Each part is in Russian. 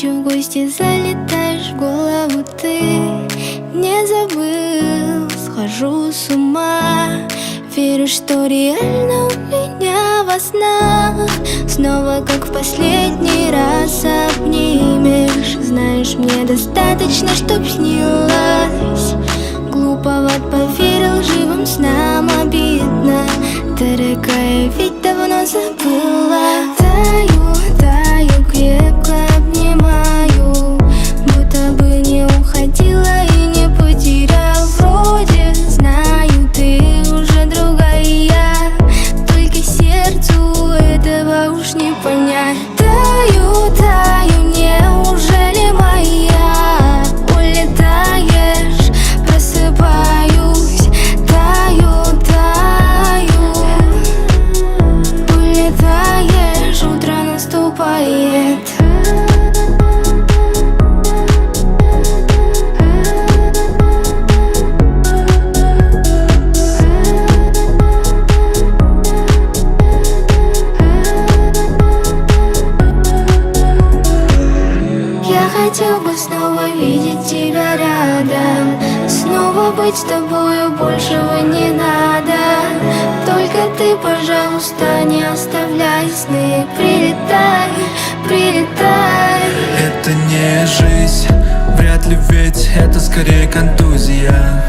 ночью в гости залетаешь в голову ты. Не забыл, схожу с ума. Верю, что реально у меня во снах. Снова, как в последний раз, обнимешь. Знаешь, мне достаточно, чтоб снилась. Глуповат поверил живым снам, обидно. Дорогая, ведь давно забыла. Таю, таю, крепко обнимаю, будто бы не уходила и не потерял. Вроде знаю, ты уже другая, только сердцу этого уж не понять. Таю, таю, неужели моя? Улетаешь, просыпаюсь. Таю, таю, улетаешь, утро наступает. Я хотел бы снова видеть тебя рядом, снова быть с тобою, большего не надо. Только ты, пожалуйста, не оставляй сны. Прилетай, прилетай. Это не жизнь, вряд ли, ведь это скорее контузия.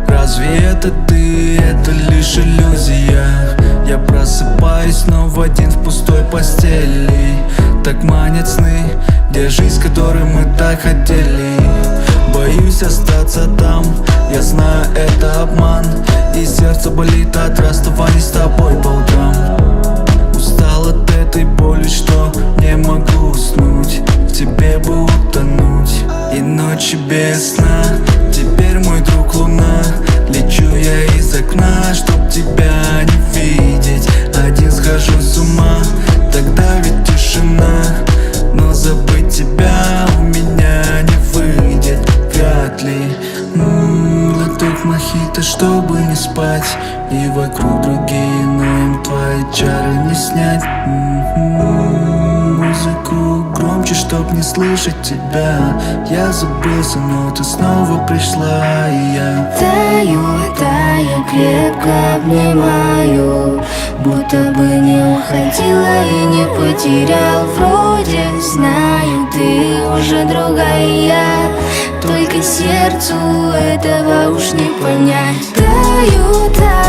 Разве это ты, это лишь иллюзия? Я просыпаюсь снова один в пустой постели. Так манят сны, где жизнь, которой мы так хотели. Боюсь остаться там, я знаю, это обман. И сердце болит от расставания с тобой по утрам. Устал от этой боли, что не могу уснуть. В тебе бы утонуть, и ночи без сна. Теперь мой друг луна. Лечу я из окна, чтоб тебя не видеть. Один схожу с ума, тогда ведь тишина. Но забыть тебя у меня не выйдет, вряд ли. Глоток мохито, чтобы не спать. И вокруг другие, но им твои чары не снять. Музыку громче, чтоб не слышать тебя. Я забылся, но ты снова пришла, и я таю, таю, крепко обнимаю, будто бы не уходила и не потерял. Вроде знаю, ты уже другая, только сердцу этого уж не понять. Таю, таю.